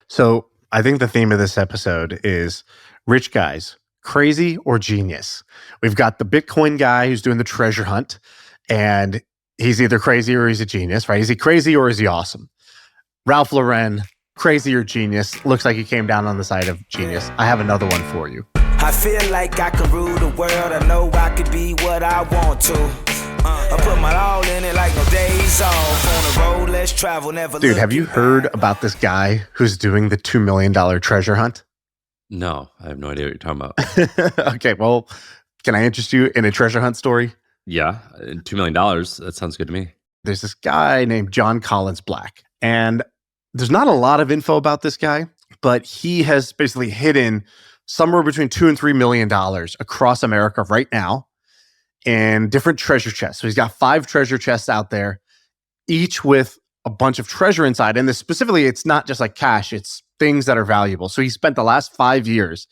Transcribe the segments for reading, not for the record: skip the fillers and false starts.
So I think the theme of this episode is rich guys, crazy or genius. We've got the Bitcoin guy who's doing the treasure hunt, and he's either crazy or he's a genius, right? Is he crazy or is he awesome? Ralph Lauren, crazy or genius, looks like he came down on the side of genius. I have another one for you. I feel like I could rule the world. I know I could be what I want to. I put my all in it like no days off. On the road, let's travel, never. Dude, have you heard about this guy who's doing the $2 million treasure hunt? No, I have no idea what you're talking about. Okay, well, can I interest you in a treasure hunt story? Yeah, $2 million. That sounds good to me. There's this guy named John Collins Black, and there's not a lot of info about this guy, but he has basically hidden somewhere between $2 and $3 million across America right now in different treasure chests. So he's got 5 treasure chests out there, each with a bunch of treasure inside. And this specifically, it's not just like cash, it's things that are valuable. So he spent the last 5 years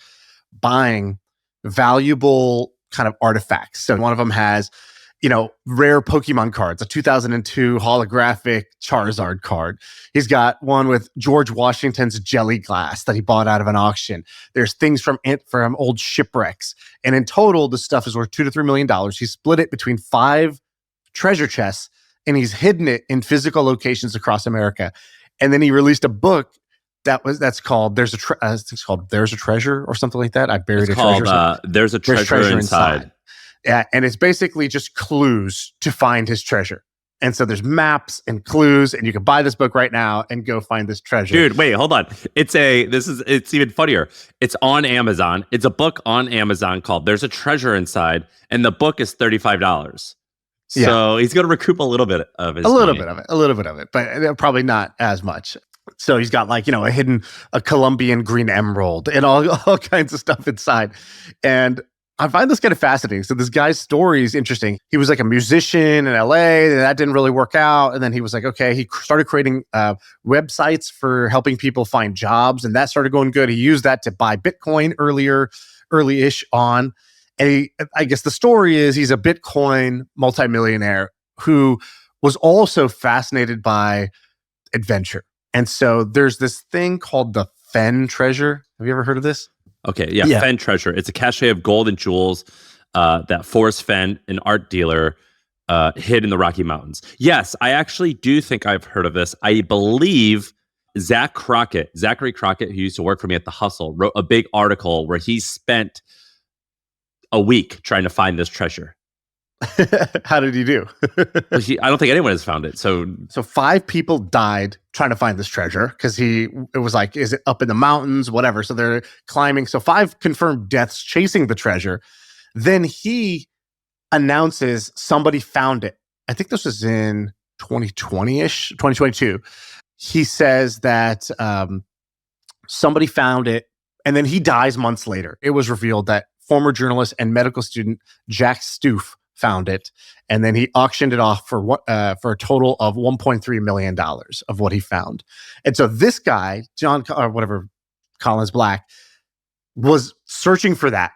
buying valuable kind of artifacts. So one of them has, rare Pokemon cards, a 2002 holographic Charizard card. He's got one with George Washington's jelly glass that he bought out of an auction. There's things from old shipwrecks. And in total, the stuff is worth $2 to $3 million. He split it between 5 treasure chests, and he's hidden it in physical locations across America. And then he released a book that's called There's a Treasure or something like that. I buried a treasure. There's a treasure inside. Yeah, and it's basically just clues to find his treasure. And so there's maps and clues, and you can buy this book right now and go find this treasure. Dude, wait, hold on. It's even funnier. It's on Amazon. It's a book on Amazon called There's a Treasure Inside, and the book is $35. So he's going to recoup a little bit of his money. A little bit of it, but probably not as much. So he's got a Colombian green emerald and all kinds of stuff inside. And I find this kind of fascinating. So this guy's story is interesting. He was like a musician in LA, and that didn't really work out. And then he was like, okay, he started creating websites for helping people find jobs, and that started going good. He used that to buy Bitcoin early-ish on. And I guess the story is he's a Bitcoin multimillionaire who was also fascinated by adventure. And so there's this thing called the Fenn treasure. Have you ever heard of this? Okay, yeah, Fenn treasure. It's a cache of gold and jewels that Forrest Fenn, an art dealer, hid in the Rocky Mountains. Yes, I actually do think I've heard of this. I believe Zachary Crockett, who used to work for me at The Hustle, wrote a big article where he spent a week trying to find this treasure. How did he do? I don't think anyone has found it. So 5 people died trying to find this treasure because it was like, is it up in the mountains, whatever. So they're climbing. So 5 confirmed deaths chasing the treasure. Then he announces somebody found it. I think this was in 2020-ish, 2022. He says that somebody found it, and then he dies months later. It was revealed that former journalist and medical student Jack Stoof found it, and then he auctioned it off for a total of $1.3 million of what he found. And so this guy, Collins Black, was searching for that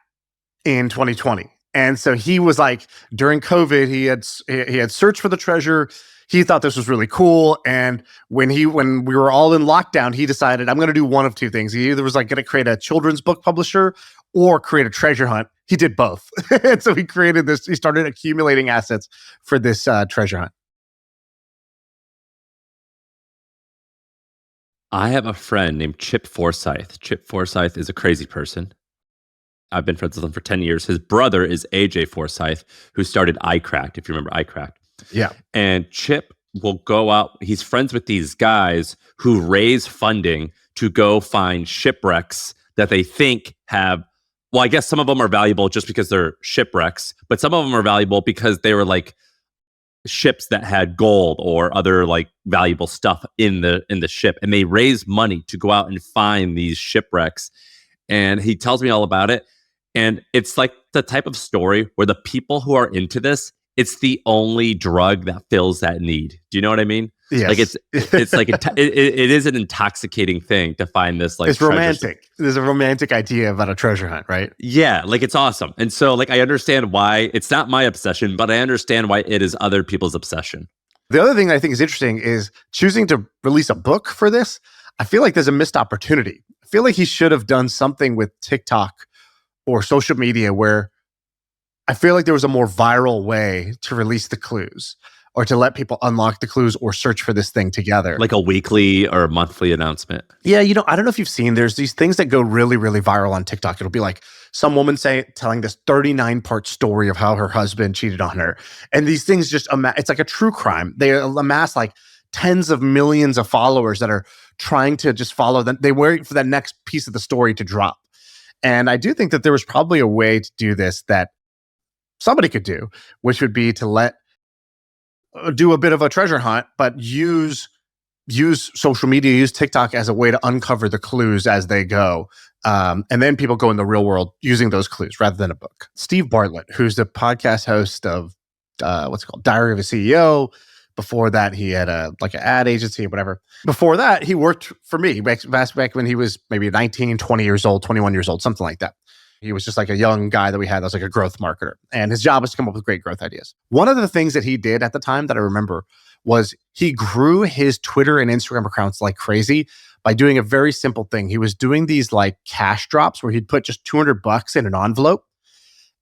in 2020. And so he was like, during COVID, he had searched for the treasure. He thought this was really cool. And when we were all in lockdown, he decided, I'm going to do one of 2 things. He either was like going to create a children's book publisher or create a treasure hunt. He did both. And so he created this. He started accumulating assets for this treasure hunt. I have a friend named Chip Forsyth. Chip Forsyth is a crazy person. I've been friends with him for 10 years. His brother is AJ Forsyth, who started iCracked, if you remember iCracked. Yeah. And Chip will go out. He's friends with these guys who raise funding to go find shipwrecks that they think have, well, I guess some of them are valuable just because they're shipwrecks, but some of them are valuable because they were like ships that had gold or other like valuable stuff in the ship. And they raise money to go out and find these shipwrecks. And he tells me all about it. And it's like the type of story where the people who are into this, it's the only drug that fills that need. Do you know what I mean? Yes. Like it's like it is an intoxicating thing to find this. Like it's romantic. There's a romantic idea about a treasure hunt, right? Yeah, like it's awesome. And so like I understand why it's not my obsession, but I understand why it is other people's obsession. The other thing I think is interesting is choosing to release a book for this. I feel like there's a missed opportunity. I feel like he should have done something with TikTok or social media where I feel like there was a more viral way to release the clues or to let people unlock the clues or search for this thing together. Like a weekly or monthly announcement. Yeah, I don't know if you've seen, there's these things that go really, really viral on TikTok. It'll be like some woman telling this 39-part story of how her husband cheated on her. And these things just, it's like a true crime. They amass like tens of millions of followers that are trying to just follow them. They wait for that next piece of the story to drop. And I do think that there was probably a way to do this that somebody could do, which would be to do a bit of a treasure hunt, but use social media, use TikTok as a way to uncover the clues as they go. And then people go in the real world using those clues rather than a book. Steve Bartlett, who's the podcast host of what's it called, Diary of a CEO. Before that, he had an ad agency or whatever. Before that, he worked for me back when he was maybe 19, 20 years old, 21 years old, something like that. He was just like a young guy that we had that was like a growth marketer. And his job was to come up with great growth ideas. One of the things that he did at the time that I remember was he grew his Twitter and Instagram accounts like crazy by doing a very simple thing. He was doing these like cash drops where he'd put just $200 in an envelope.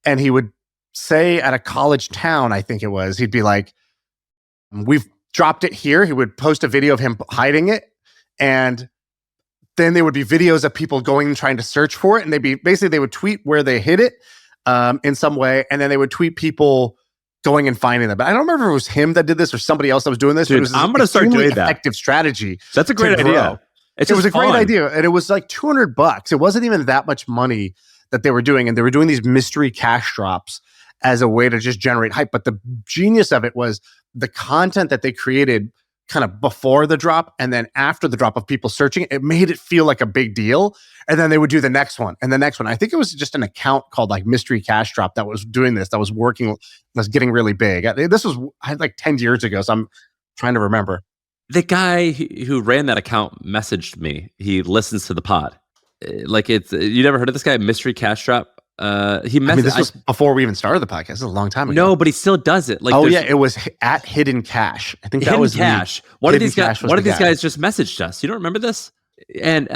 And he would say at a college town, I think it was, he'd be like, we've dropped it here. He would post a video of him hiding it. And then there would be videos of people going and trying to search for it. And they would tweet where they hid it in some way. And then they would tweet people going and finding them. But I don't remember if it was him that did this or somebody else that was doing this. Dude, it was I'm going to start doing that. Effective strategy. That's a great idea. It was a great idea. And it was like $200. It wasn't even that much money that they were doing. And they were doing these mystery cash drops as a way to just generate hype. But the genius of it was the content that they created kind of before the drop and then after the drop of people searching it made it feel like a big deal. And then they would do the next one and the next one. I think it was just an account called like Mystery Cash Drop that was doing this, that was working, was getting really big. This was like 10 years ago. So I'm trying to remember. The guy who ran that account messaged me. He listens to the pod. You never heard of this guy, Mystery Cash Drop? This was before we even started the podcast. This is a long time ago. No, but he still does it. It was at Hidden Cash. I think that was Cash. One of these guys just messaged us. You don't remember this? And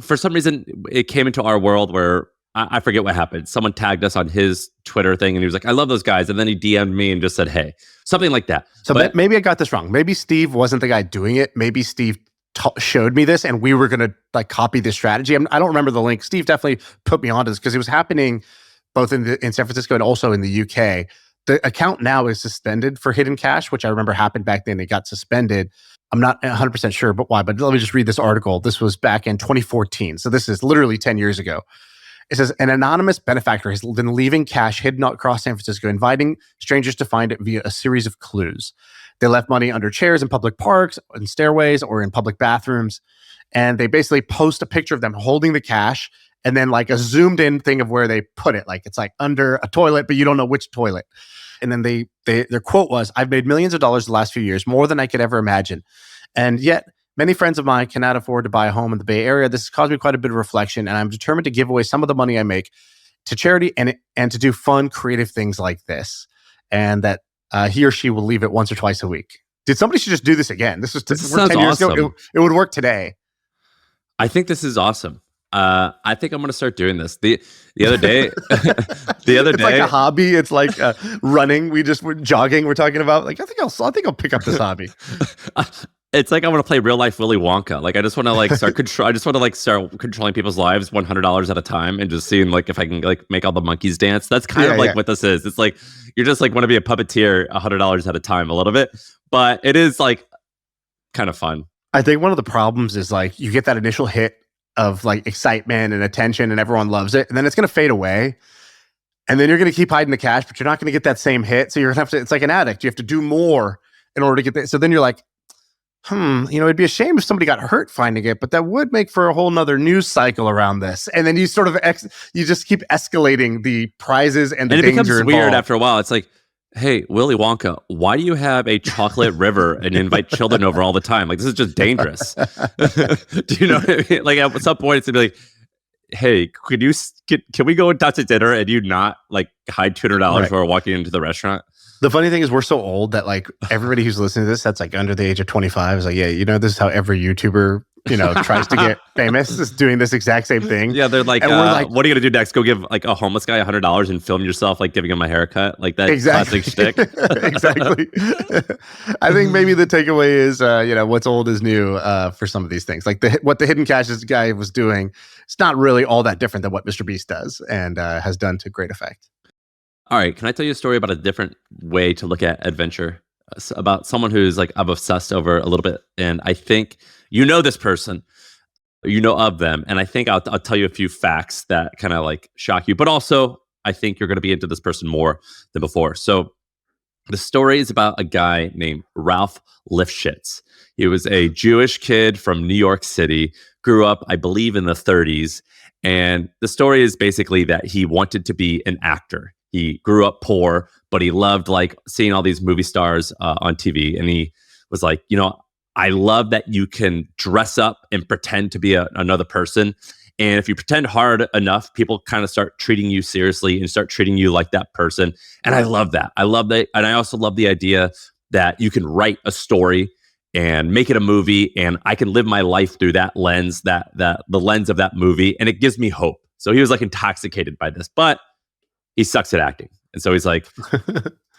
for some reason, it came into our world where I forget what happened. Someone tagged us on his Twitter thing, and he was like, "I love those guys." And then he DM'd me and just said, "Hey," something like that. So maybe I got this wrong. Maybe Steve wasn't the guy doing it. Maybe Steve showed me this and we were going to like copy this strategy. I don't remember the link. Steve definitely put me onto this because it was happening both in San Francisco and also in the UK. The account now is suspended for Hidden Cash, which I remember happened back then. It got suspended. I'm not 100% sure but why, but let me just read this article. This was back in 2014. So this is literally 10 years ago. It says, an anonymous benefactor has been leaving cash hidden across San Francisco, inviting strangers to find it via a series of clues. They left money under chairs in public parks, in stairways, or in public bathrooms. And they basically post a picture of them holding the cash and then like a zoomed in thing of where they put it. Like it's like under a toilet, but you don't know which toilet. And then their quote was, "I've made millions of dollars the last few years, more than I could ever imagine. And yet many friends of mine cannot afford to buy a home in the Bay Area. This has caused me quite a bit of reflection, and I'm determined to give away some of the money I make to charity and to do fun, creative things like this." And that he or she will leave it once or twice a week. Somebody should just do this again. This sounds 10 years ago. It would work today. I think this is awesome. I think I'm going to start doing this. The other day, it's like a hobby. It's like running. We're jogging. We're talking about like I think I'll pick up this hobby. It's like I want to play real life Willy Wonka. Like I just want to like start control. I just want to like start controlling people's lives $100 at a time and just seeing like if I can like make all the monkeys dance. That's kind of like what this is. It's like you're just like want to be a puppeteer $100 at a time a little bit, but it is like kind of fun. I think one of the problems is like you get that initial hit of like excitement and attention and everyone loves it, and then it's going to fade away. And then you're going to keep hiding the cash, but you're not going to get that same hit. So you're going to have to, it's like an addict. You have to do more in order to get that. So then you're like, it'd be a shame if somebody got hurt finding it, but that would make for a whole nother news cycle around this. And then you sort of, you just keep escalating the prizes and the danger involved. And it becomes weird after a while. It's like, hey, Willy Wonka, why do you have a chocolate river and invite children over all the time? Like, this is just dangerous. Do you know what I mean? Like at some point it's gonna be like, hey, can we go out to dinner and you not like hide $200 while we're walking into the restaurant? The funny thing is we're so old that like everybody who's listening to this that's like under the age of 25 is like, yeah, this is how every YouTuber tries to get famous, is doing this exact same thing. Yeah, they're like, and we're like, what are you gonna do next? Go give like a homeless guy $100 and film yourself like giving him a haircut, like that exactly. classic shtick. Exactly. I think maybe the takeaway is, what's old is new for some of these things. Like what the Hidden Cashes guy was doing, it's not really all that different than what Mr. Beast does and has done to great effect. All right, can I tell you a story about a different way to look at adventure? About someone who's like I'm obsessed over a little bit, and I think this person, of them, and I think I'll tell you a few facts that kind of like shock you, but also I think you're going to be into this person more than before. So the story is about a guy named Ralph Lifshitz. He was a Jewish kid from New York City, grew up, I believe, in the 30s, and the story is basically that he wanted to be an actor. He grew up poor, but he loved like seeing all these movie stars on TV. And he was like, I love that you can dress up and pretend to be another person. And if you pretend hard enough, people kind of start treating you seriously and start treating you like that person. And I love that. I love that. And I also love the idea that you can write a story and make it a movie. And I can live my life through that lens, that the lens of that movie. And it gives me hope. So he was like intoxicated by this, but he sucks at acting. And so he's like,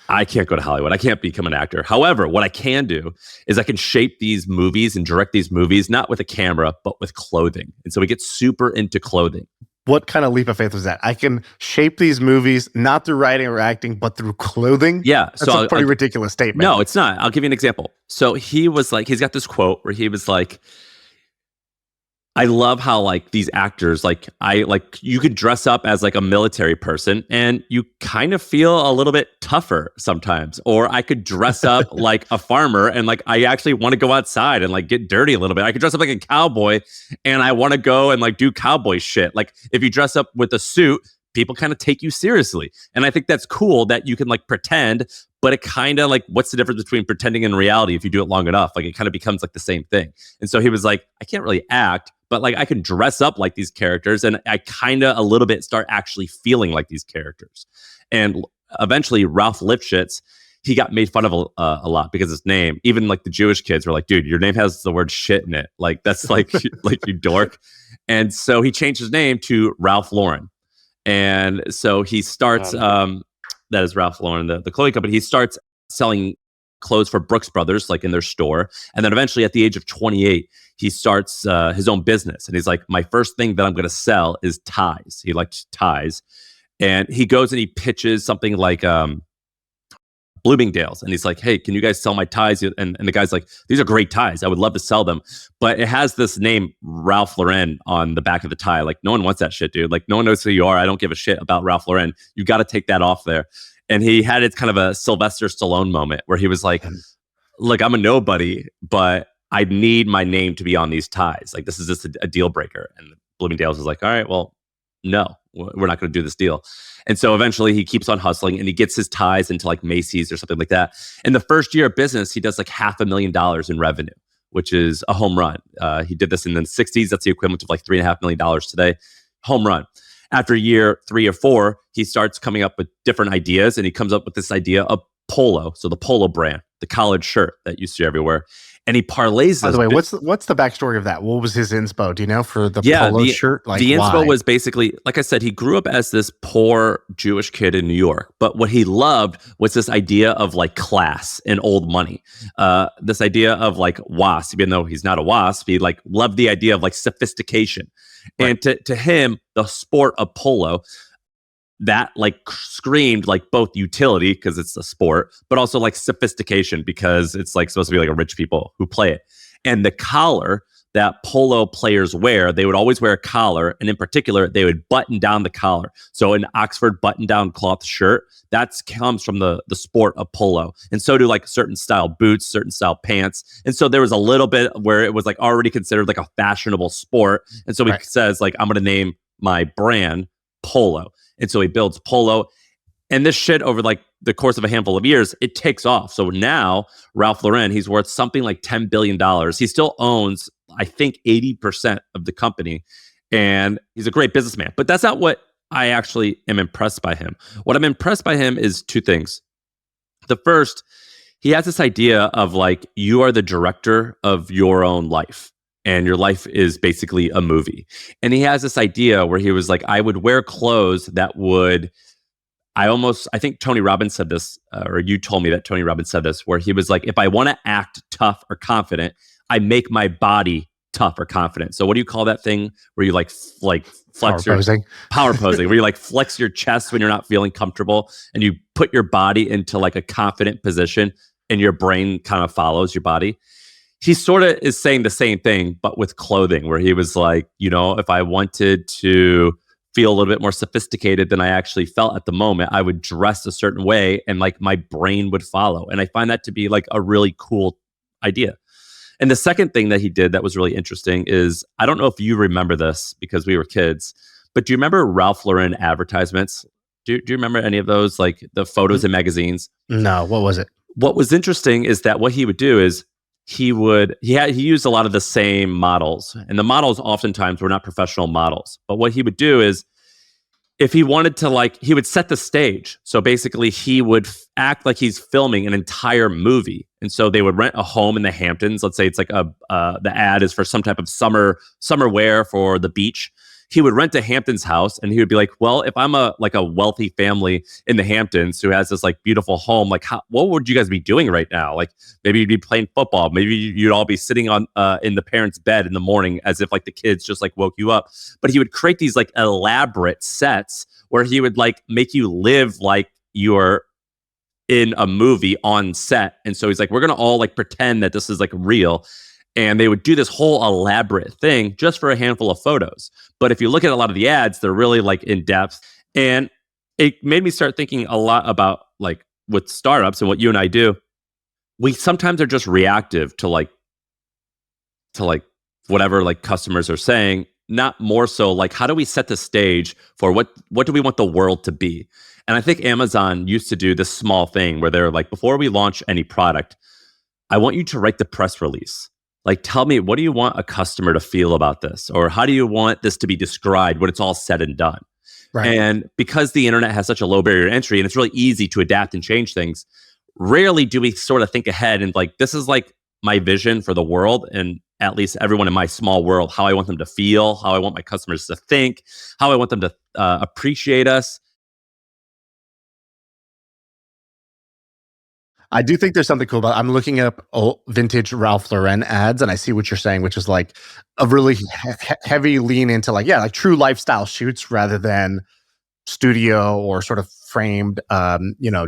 I can't go to Hollywood. I can't become an actor. However, what I can do is I can shape these movies and direct these movies, not with a camera, but with clothing. And so he gets super into clothing. What kind of leap of faith was that? I can shape these movies, not through writing or acting, but through clothing? Yeah. That's a pretty ridiculous statement. No, it's not. I'll give you an example. So he was like, he's got this quote where he was like, I love how like these actors, you could dress up as like a military person and you kind of feel a little bit tougher sometimes. Or I could dress up like a farmer and like I actually want to go outside and like get dirty a little bit. I could dress up like a cowboy and I want to go and like do cowboy shit. Like if you dress up with a suit, people kind of take you seriously. And I think that's cool that you can like pretend, but it kind of like, what's the difference between pretending and reality if you do it long enough? Like it kind of becomes like the same thing. And so he was like, I can't really act, but like I can dress up like these characters and I kind of a little bit start actually feeling like these characters. And eventually Ralph Lifshitz, he got made fun of a lot because his name, even like the Jewish kids were like, dude, your name has the word shit in it. Like that's like, like you dork. And so he changed his name to Ralph Lauren. And so he starts, that is Ralph Lauren, the clothing company. He starts selling clothes for Brooks Brothers, like in their store. And then eventually at the age of 28, he starts his own business. And he's like, my first thing that I'm going to sell is ties. He liked ties. And he goes and he pitches something like Bloomingdale's. And he's like, hey, can you guys sell my ties? And the guy's like, these are great ties. I would love to sell them. But it has this name, Ralph Lauren, on the back of the tie. Like, no one wants that shit, dude. Like, no one knows who you are. I don't give a shit about Ralph Lauren. You got to take that off there. And he had it's kind of a Sylvester Stallone moment where he was like, look, I'm a nobody, but I need my name to be on these ties. Like, this is just a deal breaker. And Bloomingdale's is like, all right, well, no, we're not going to do this deal. And so eventually he keeps on hustling and he gets his ties into like Macy's or something like that. In the first year of business, he does like $500,000 in revenue, which is a home run. He did this in the 60s. That's the equivalent of like $3.5 million today. Home run. After year 3 or 4, he starts coming up with different ideas and he comes up with this idea of Polo. So the Polo brand, the collared shirt that you see everywhere. And he parlays this. By the way, what's the backstory of that? What was his inspo? Do you know, for the polo shirt? Like, the inspo why? was basically, like I said, he grew up as this poor Jewish kid in New York. But what he loved was this idea of like class and old money. This idea of like WASP, even though he's not a WASP, he like loved the idea of like sophistication. Right. And to him, the sport of polo, that like screamed like both utility because it's a sport, but also like sophistication because it's like supposed to be like a rich people who play it. And the collar that polo players wear, they would always wear a collar, and in particular, they would button down the collar. So an Oxford button-down cloth shirt, that comes from the sport of polo. And so do like certain style boots, certain style pants. And so there was a little bit where it was like already considered like a fashionable sport. And so he says like, I'm going to name my brand Polo. And so he builds Polo. And this shit over like the course of a handful of years, it takes off. So now Ralph Lauren, he's worth something like $10 billion. He still owns, I think, 80% of the company. And he's a great businessman. But that's not what I actually am impressed by him. What I'm impressed by him is 2 things. The first, he has this idea of like, you are the director of your own life. and your life is basically a movie. And he has this idea where he was like, I would wear clothes that would, I think Tony Robbins said this, or you told me that Tony Robbins said this, where he was like, if I want to act tough or confident, I make my body tough or confident. So what do you call that thing where you like flex power posing, where you like flex your chest when you're not feeling comfortable and you put your body into like a confident position and your brain kind of follows your body. He sort of is saying the same thing, but with clothing, where he was like, if I wanted to feel a little bit more sophisticated than I actually felt at the moment, I would dress a certain way and like my brain would follow. And I find that to be like a really cool idea. And the second thing that he did that was really interesting is, I don't know if you remember this because we were kids, but do you remember Ralph Lauren advertisements? Do you remember any of those, like the photos in magazines? No, what was it? What was interesting is that what he would do is he used a lot of the same models, and the models oftentimes were not professional models. But what he would do is, if he wanted to, he would set the stage. So basically, he would act like he's filming an entire movie. And so they would rent a home in the Hamptons. Let's say it's like the ad is for some type of summer wear for the beach. He would rent a Hamptons house, and he would be like, well, if I'm a wealthy family in the Hamptons who has this like beautiful home, like what would you guys be doing right now? Like maybe you'd be playing football. Maybe you'd all be sitting on in the parents' bed in the morning as if like the kids just like woke you up. But he would create these like elaborate sets where he would like make you live like you're in a movie on set. And so he's like, we're going to all like pretend that this is like real. And they would do this whole elaborate thing just for a handful of photos. But if you look at a lot of the ads, they're really like in depth. And it made me start thinking a lot about like with startups and what you and I do. We sometimes are just reactive to whatever like customers are saying, not more so like, how do we set the stage for what do we want the world to be? And I think Amazon used to do this small thing where they're like, before we launch any product, I want you to write the press release. Like, tell me, what do you want a customer to feel about this? Or how do you want this to be described when it's all said and done? Right. And because the internet has such a low barrier to entry and it's really easy to adapt and change things, rarely do we sort of think ahead and like, this is like my vision for the world and at least everyone in my small world, how I want them to feel, how I want my customers to think, how I want them to appreciate us. I do think there's something cool about it. I'm looking up old vintage Ralph Lauren ads, and I see what you're saying, which is like a really heavy lean into like true lifestyle shoots rather than studio or sort of framed.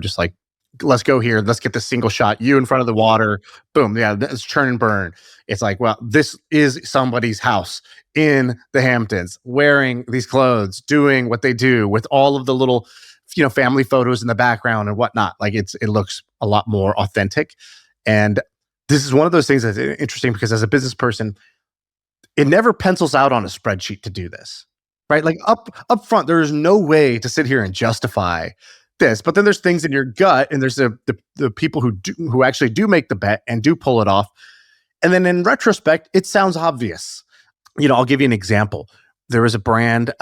Just like, let's go here, let's get this single shot, you in front of the water, boom, it's churn and burn. It's like, well, this is somebody's house in the Hamptons, wearing these clothes, doing what they do with all of the little family photos in the background and whatnot. Like it looks a lot more authentic. And this is one of those things that's interesting because as a business person, it never pencils out on a spreadsheet to do this, right? Like up front, there is no way to sit here and justify this, but then there's things in your gut and there's the people who actually do make the bet and do pull it off. And then in retrospect, it sounds obvious. I'll give you an example. There was a brand,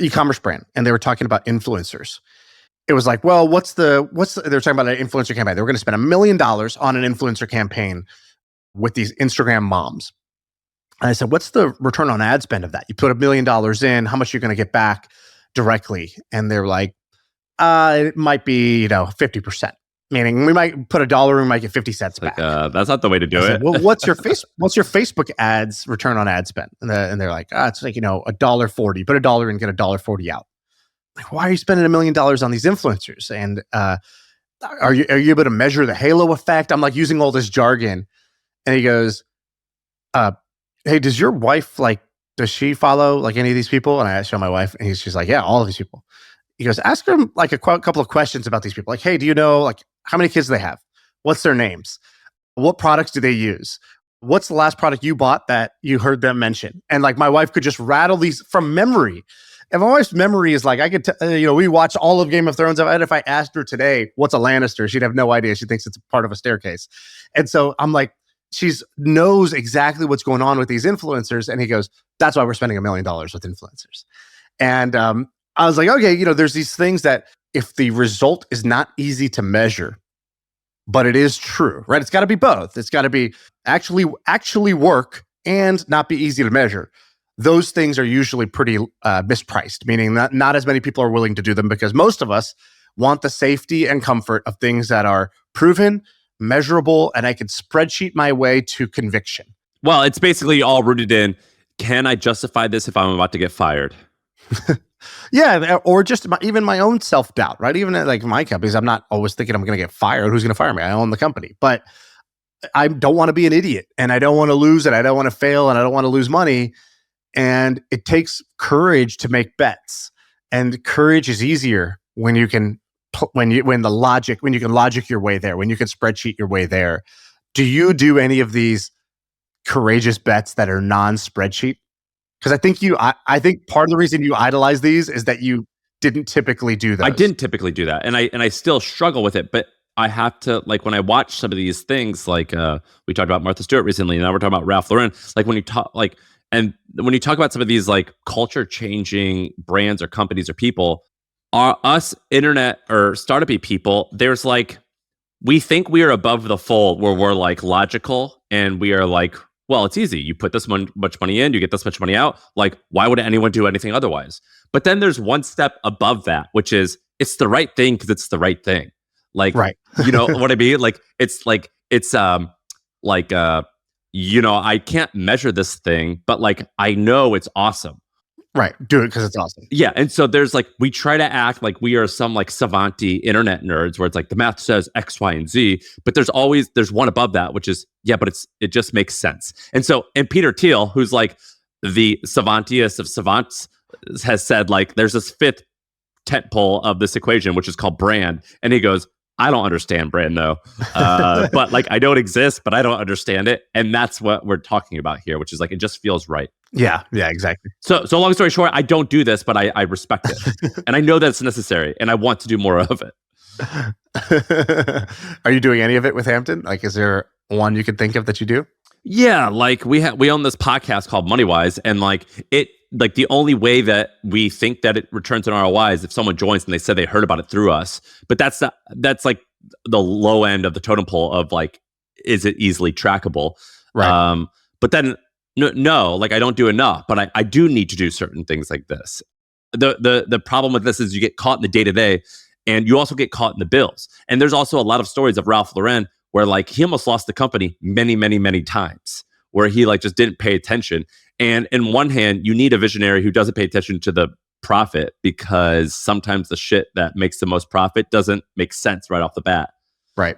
e-commerce brand, and they were talking about influencers. It was like, well, they're talking about an influencer campaign. They were going to spend $1 million on an influencer campaign with these Instagram moms. And I said, what's the return on ad spend of that? You put $1 million in, how much are you going to get back directly? And they're like, it might be, 50%. Meaning we might put $1, we might get 50 cents back. That's not the way to do it. Well, what's your Facebook ads return on ad spend? And they're like, it's like, $1.40. Put $1 in, get $1.40 out. Like, why are you spending $1 million on these influencers? And are you able to measure the halo effect? I'm like using all this jargon. And he goes, hey, does your wife does she follow like any of these people? And I show my wife, and she's like, yeah, all of these people. He goes, ask her like a couple of questions about these people. Like, hey, do you know like how many kids they have? What's their names? What products do they use? What's the last product you bought that you heard them mention? And like my wife could just rattle these from memory. And my wife's memory is like, I could, we watched all of Game of Thrones. If I asked her today, what's a Lannister? She'd have no idea. She thinks it's part of a staircase. And so I'm like, knows exactly what's going on with these influencers. And he goes, that's why we're spending $1 million with influencers. And I was like, okay, there's these things that if the result is not easy to measure, but it is true, right? It's got to be both. It's got to be actually work and not be easy to measure. Those things are usually pretty mispriced, meaning that not as many people are willing to do them because most of us want the safety and comfort of things that are proven, measurable, and I can spreadsheet my way to conviction. Well, it's basically all rooted in, can I justify this if I'm about to get fired? Yeah, or just even my own self-doubt, right? Even at like my companies, I'm not always thinking I'm going to get fired. Who's going to fire me? I own the company. But I don't want to be an idiot, and I don't want to lose it. I don't want to fail, and I don't want to lose money. And it takes courage to make bets. And courage is easier when you can when you can logic your way there, when you can spreadsheet your way there. Do you do any of these courageous bets that are non-spreadsheet? Because I think part of the reason you idolize these is that you didn't typically do those. I didn't typically do that, and I still struggle with it. But I have to, like, when I watch some of these things, like we talked about Martha Stewart recently, and now we're talking about Ralph Lauren. Like when you talk about some of these like culture changing brands or companies or people, are us internet or startup-y people, there's like, we think we are above the fold where we're like logical and we are like, well, it's easy. You put this much money in, you get this much money out. Like, why would anyone do anything otherwise? But then there's one step above that, which is it's the right thing because it's the right thing. Like, right. You know what I mean? Like, I can't measure this thing, but like, I know it's awesome. Right. Do it because it's awesome. Yeah. And so there's like, we try to act like we are some like savanty internet nerds where it's like the math says X, Y, and Z, but there's one above that, which is, yeah, but it just makes sense. And Peter Thiel, who's like the savantiest of savants, has said like, there's this fifth tentpole of this equation, which is called brand. And he goes, I don't understand brand though. But like, I know it exists, but I don't understand it. And that's what we're talking about here, which is like, it just feels right. Yeah, exactly. So long story short, I don't do this, but I respect it. And I know that it's necessary and I want to do more of it. Are you doing any of it with Hampton? Like, is there one you can think of that you do? Yeah, like we own this podcast called MoneyWise, and like the only way that we think that it returns an ROI is if someone joins and they said they heard about it through us. But that's like the low end of the totem pole of like, is it easily trackable? Right. But then no, like I don't do enough, but I do need to do certain things like this. The problem with this is you get caught in the day-to-day and you also get caught in the bills. And there's also a lot of stories of Ralph Lauren where like he almost lost the company many, many, many times, where he like just didn't pay attention. And in one hand, you need a visionary who doesn't pay attention to the profit, because sometimes the shit that makes the most profit doesn't make sense right off the bat. Right.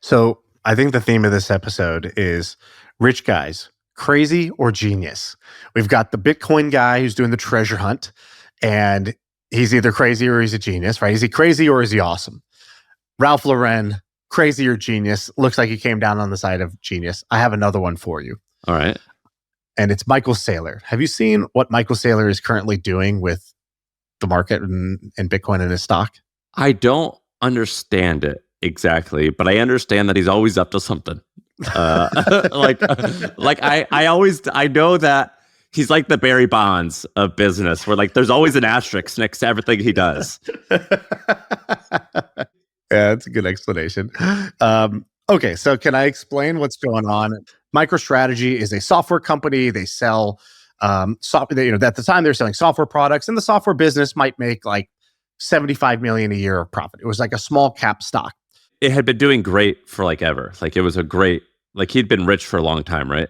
So I think the theme of this episode is rich guys, crazy or genius. We've got the Bitcoin guy who's doing the treasure hunt, and he's either crazy or he's a genius, right? Is he crazy or is he awesome? Ralph Lauren, crazy or genius? Looks like he came down on the side of genius. I have another one for you. All right. And it's Michael Saylor. Have you seen what Michael Saylor is currently doing with the market and Bitcoin in his stock? I don't understand it exactly, but I understand that he's always up to something. I know that he's like the Barry Bonds of business, where like there's always an asterisk next to everything he does. Yeah, that's a good explanation. Okay, so can I explain what's going on? MicroStrategy is a software company. They sell software. At the time they're selling software products, and the software business might make like $75 million a year of profit. It was like a small cap stock. It had been doing great for like ever. Like it was like he'd been rich for a long time, right?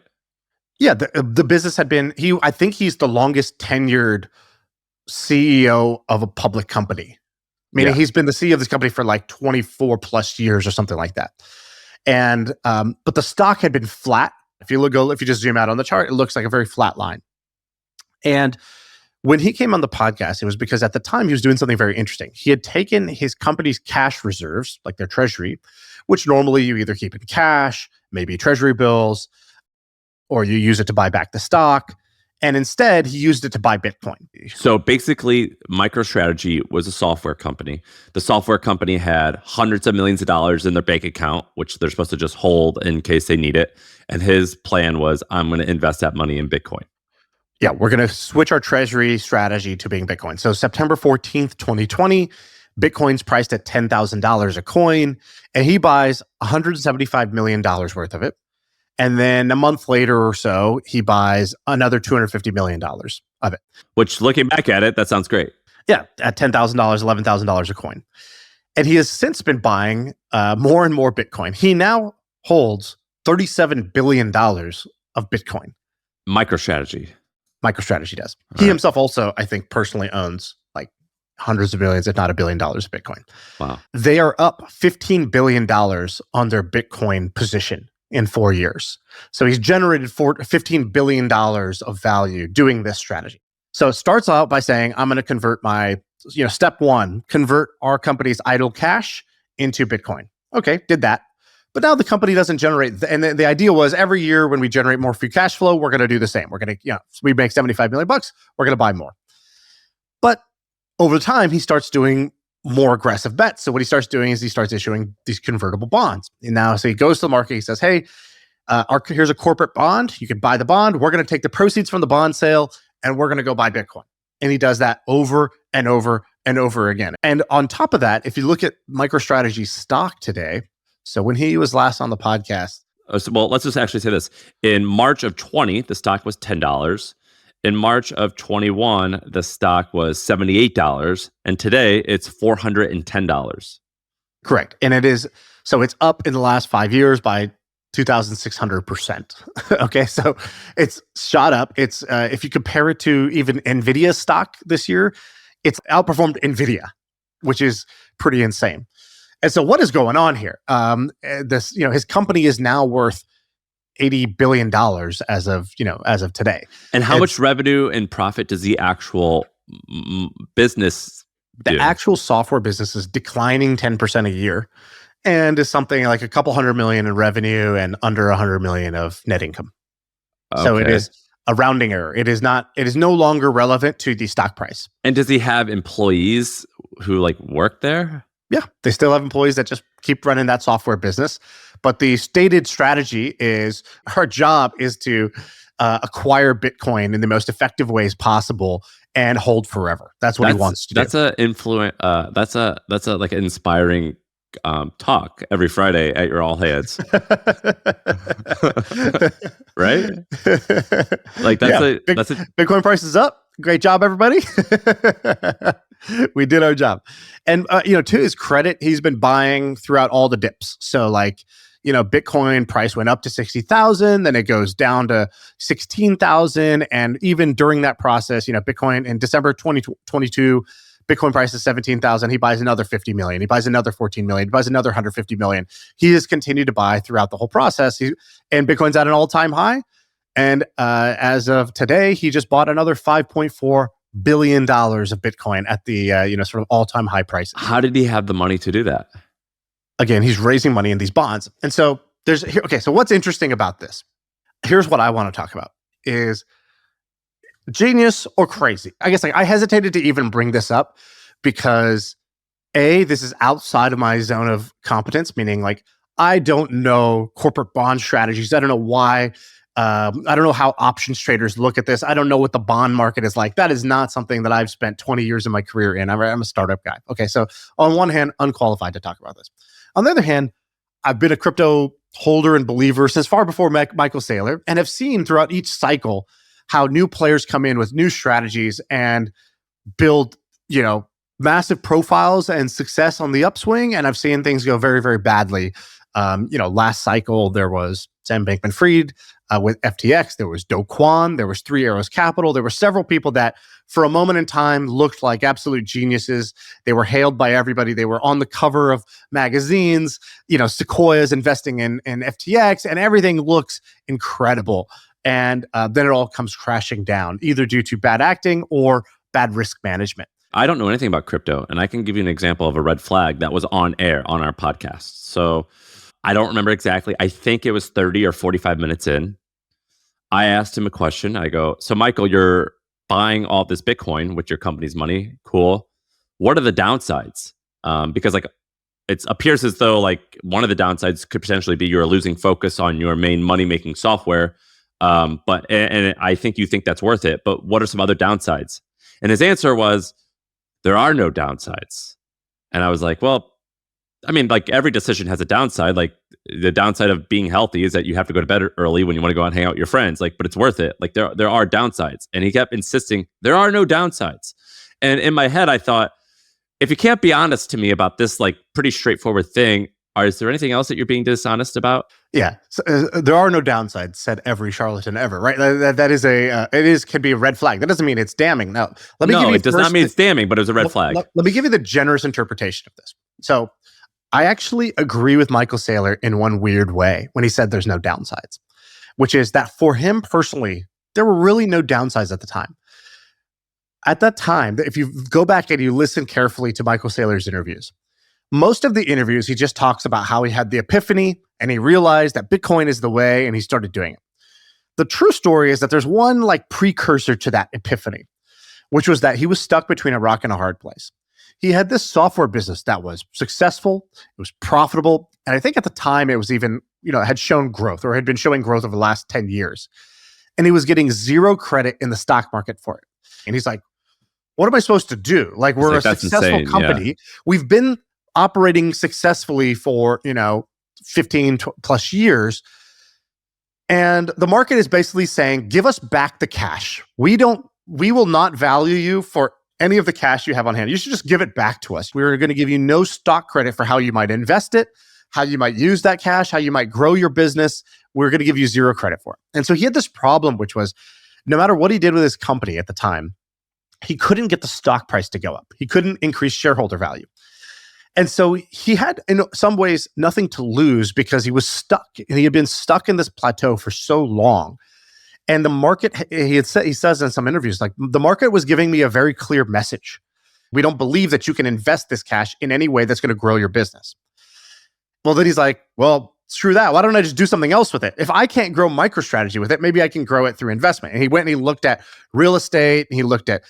Yeah, the business had been. I think he's the longest tenured CEO of a public company. Meaning he's been the CEO of this company for like 24 plus years or something like that. And but the stock had been flat. If you just zoom out on the chart, it looks like a very flat line. And when he came on the podcast, it was because at the time he was doing something very interesting. He had taken his company's cash reserves, like their treasury, which normally you either keep in cash, maybe treasury bills, or you use it to buy back the stock. And instead, he used it to buy Bitcoin. So basically, MicroStrategy was a software company. The software company had hundreds of millions of dollars in their bank account, which they're supposed to just hold in case they need it. And his plan was, I'm going to invest that money in Bitcoin. Yeah, we're going to switch our treasury strategy to being Bitcoin. So September 14th, 2020, Bitcoin's priced at $10,000 a coin, and he buys $175 million worth of it. And then a month later or so, he buys another $250 million of it. Which, looking back at it, that sounds great. Yeah, at $10,000, $11,000 a coin. And he has since been buying more and more Bitcoin. He now holds $37 billion of Bitcoin. MicroStrategy does. He himself also, I think, personally owns like hundreds of billions, if not $1 billion of Bitcoin. Wow. They are up $15 billion on their Bitcoin position in 4 years. So he's generated $15 billion of value doing this strategy. So it starts out by saying, I'm going to convert my, step one, convert our company's idle cash into Bitcoin. Okay, did that. But now the company doesn't generate, and the idea was every year when we generate more free cash flow, we're going to do the same. We're going to, we make $75 million, we're going to buy more. But over time, he starts doing more aggressive bets. So what he starts doing is he starts issuing these convertible bonds. And now, so he goes to the market, he says, hey, here's a corporate bond. You can buy the bond. We're going to take the proceeds from the bond sale and we're going to go buy Bitcoin. And he does that over and over and over again. And on top of that, if you look at MicroStrategy stock today, so when he was last on the podcast. Well, let's just actually say this. In March of 20, the stock was $10. In March of 21, the stock was $78. And today it's $410. Correct. And so it's up in the last 5 years by 2,600%. Okay. So it's shot up. It's, if you compare it to even NVIDIA stock this year, it's outperformed NVIDIA, which is pretty insane. And so what is going on here? His company is now worth $80 billion as of today. And how much revenue and profit does the actual business do? The actual software business is declining 10% a year and is something like a couple $100 million in revenue and under $100 million of net income. Okay. So it is a rounding error. It is no longer relevant to the stock price. And does he have employees who work there? Yeah, they still have employees that just keep running that software business. But the stated strategy is her job is to acquire Bitcoin in the most effective ways possible and hold forever. That's what he wants to do. That's an inspiring talk every Friday at your all hands. Right? Bitcoin price is up. Great job, everybody. We did our job. And, to his credit, he's been buying throughout all the dips. So Bitcoin price went up to 60,000, then it goes down to 16,000. And even during that process, Bitcoin in December 2022, Bitcoin price is 17,000. He buys another 50 million. He buys another 14 million. He buys another 150 million. He has continued to buy throughout the whole process. And Bitcoin's at an all-time high. And as of today, he just bought another $5.4 billion of Bitcoin at the sort of all-time high prices. How did he have the money to do that? Again, he's raising money in these bonds. And so so what's interesting about this? Here's what I want to talk about is genius or crazy. I guess I hesitated to even bring this up because this is outside of my zone of competence, meaning I don't know corporate bond strategies. I don't know why. I don't know how options traders look at this. I don't know what the bond market is like. That is not something that I've spent 20 years of my career in. I'm a startup guy. Okay, so on one hand, unqualified to talk about this. On the other hand, I've been a crypto holder and believer since far before Michael Saylor, and have seen throughout each cycle how new players come in with new strategies and build, massive profiles and success on the upswing. And I've seen things go very, very badly. Last cycle, there was Sam Bankman-Fried with FTX. There was Do Kwon. There was Three Arrows Capital. There were several people that for a moment in time looked like absolute geniuses. They were hailed by everybody. They were on the cover of magazines. Sequoia's investing in FTX, and everything looks incredible. And then it all comes crashing down, either due to bad acting or bad risk management. I don't know anything about crypto, and I can give you an example of a red flag that was on air on our podcast. So I don't remember exactly. I think it was 30 or 45 minutes in. I asked him a question. I go, so Michael, you're buying all this Bitcoin with your company's money. Cool. What are the downsides? Because it appears as though one of the downsides could potentially be you're losing focus on your main money-making software. But I think you think that's worth it. But what are some other downsides? And his answer was, there are no downsides. And I was like, well, I mean, like every decision has a downside. Like the downside of being healthy is that you have to go to bed early when you want to go out and hang out with your friends. Like, but it's worth it. Like there are downsides. And he kept insisting there are no downsides. And in my head, I thought, if you can't be honest to me about this, like pretty straightforward thing, is there anything else that you're being dishonest about? Yeah, so, there are no downsides, said every charlatan ever, right? That is can be a red flag. That doesn't mean it's damning. Now, it does not mean it's damning, but it was a red flag. Let me give you the generous interpretation of this. So I actually agree with Michael Saylor in one weird way when he said there's no downsides, which is that for him personally, there were really no downsides at the time. At that time, if you go back and you listen carefully to Michael Saylor's interviews, most of the interviews, he just talks about how he had the epiphany and he realized that Bitcoin is the way and he started doing it. The true story is that there's one like precursor to that epiphany, which was that he was stuck between a rock and a hard place. He had this software business that was successful, it was profitable, and I think at the time it was even, had shown growth or had been showing growth over the last 10 years. And he was getting zero credit in the stock market for it. And he's like, what am I supposed to do? Like, we're a successful company. Yeah. We've been operating successfully for 15 plus years, and the market is basically saying, give us back the cash. We will not value you for any of the cash you have on hand. You should just give it back to us. We're going to give you no stock credit for how you might invest it, how you might use that cash, how you might grow your business. We're going to give you zero credit for it. And so he had this problem, which was no matter what he did with his company at the time, he couldn't get the stock price to go up. He couldn't increase shareholder value. And so he had, in some ways, nothing to lose because he was stuck. And he had been stuck in this plateau for so long. And the market, he says in some interviews, like, the market was giving me a very clear message. We don't believe that you can invest this cash in any way that's going to grow your business. Well, then he's like, well, screw that. Why don't I just do something else with it? If I can't grow MicroStrategy with it, maybe I can grow it through investment. And he went and he looked at real estate, and he looked at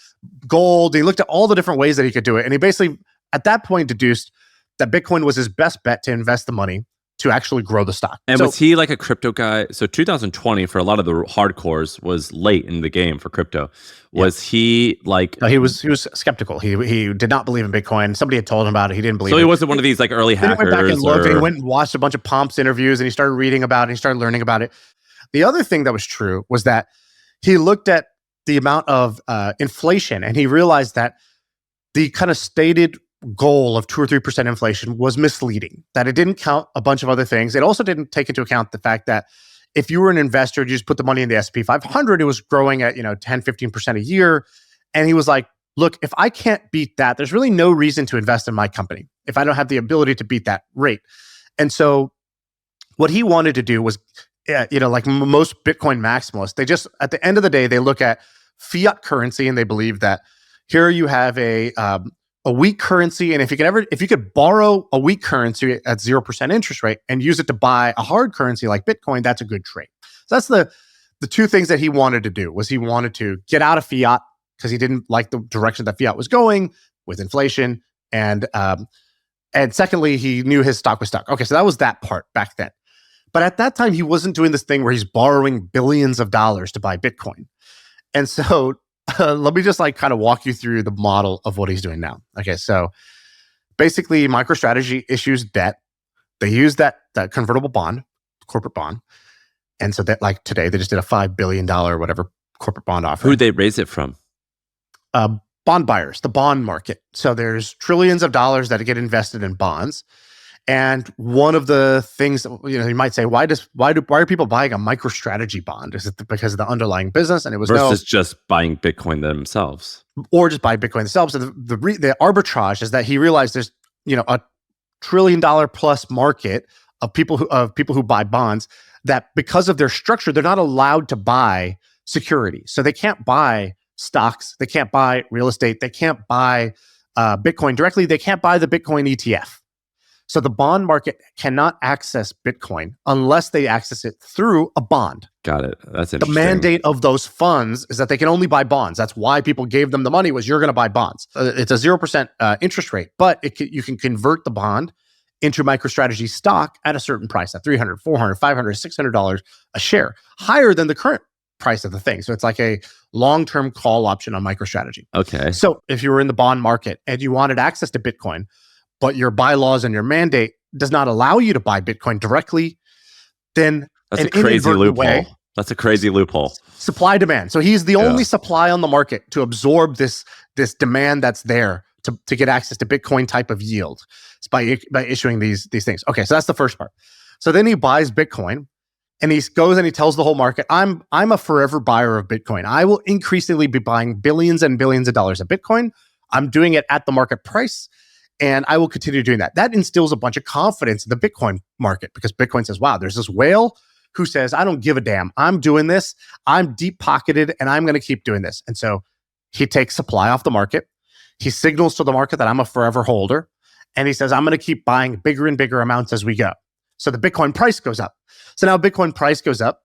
gold, he looked at all the different ways that he could do it. And he basically, at that point, deduced that Bitcoin was his best bet to invest the money to actually grow the stock. And was he like a crypto guy? So 2020 for a lot of the hardcores was late in the game for crypto. Was he like... No, he was skeptical. He did not believe in Bitcoin. Somebody had told him about it. He didn't believe it. So he wasn't one of these like early hackers? He went back and looked, and he went and watched a bunch of Pomp's interviews, and he started reading about it, and he started learning about it. The other thing that was true was that he looked at the amount of inflation, and he realized that the kind of stated goal of 2 or 3% inflation was misleading, that it didn't count a bunch of other things. It also didn't take into account the fact that if you were an investor, you just put the money in the S&P 500, it was growing at 10, 15% a year. And he was like, look, if I can't beat that, there's really no reason to invest in my company if I don't have the ability to beat that rate. And so what he wanted to do was, like most Bitcoin maximalists, they just, at the end of the day, they look at fiat currency and they believe that here you have a weak currency, and if you could borrow a weak currency at 0% interest rate and use it to buy a hard currency like Bitcoin, that's a good trade. So that's the two things that he wanted to do. Was he wanted to get out of fiat because he didn't like the direction that fiat was going with inflation, and secondly, he knew his stock was stuck. Okay, so that was that part back then. But at that time, he wasn't doing this thing where he's borrowing billions of dollars to buy Bitcoin. And so let me just kind of walk you through the model of what he's doing now. Okay, so basically MicroStrategy issues debt. They use that convertible bond, corporate bond. And so that today, they just did a $5 billion whatever corporate bond offering. Who'd they raise it from? Bond buyers, the bond market. So there's trillions of dollars that get invested in bonds. And one of the things, you might say, why are people buying a MicroStrategy bond? Is it because of the underlying business? And it was versus just buying Bitcoin themselves, or just buy Bitcoin themselves. So the arbitrage is that he realized there's a $1 trillion plus market of people who buy bonds, that because of their structure, they're not allowed to buy securities. So they can't buy stocks, they can't buy real estate, they can't buy Bitcoin directly, they can't buy the Bitcoin ETF. So the bond market cannot access Bitcoin unless they access it through a bond. Got it. That's interesting. The mandate of those funds is that they can only buy bonds. That's why people gave them the money, was you're going to buy bonds. It's a 0% interest rate, but you can convert the bond into MicroStrategy stock at a certain price, at $300, $400, $500, $600 a share, higher than the current price of the thing. So it's like a long-term call option on MicroStrategy. Okay. So if you were in the bond market and you wanted access to Bitcoin, but your bylaws and your mandate does not allow you to buy Bitcoin directly, then that's a crazy loophole. That's a crazy loophole. Supply demand. So he's the only supply on the market to absorb this demand that's there to get access to Bitcoin type of yield. It's by issuing these things. Okay, so that's the first part. So then he buys Bitcoin, and he goes and he tells the whole market, I'm a forever buyer of Bitcoin. I will increasingly be buying billions and billions of dollars of Bitcoin. I'm doing it at the market price, and I will continue doing that. That instills a bunch of confidence in the Bitcoin market, because Bitcoin says, wow, there's this whale who says, I don't give a damn. I'm doing this. I'm deep pocketed, and I'm going to keep doing this. And so he takes supply off the market. He signals to the market that I'm a forever holder. And he says, I'm going to keep buying bigger and bigger amounts as we go. So the Bitcoin price goes up. So now Bitcoin price goes up,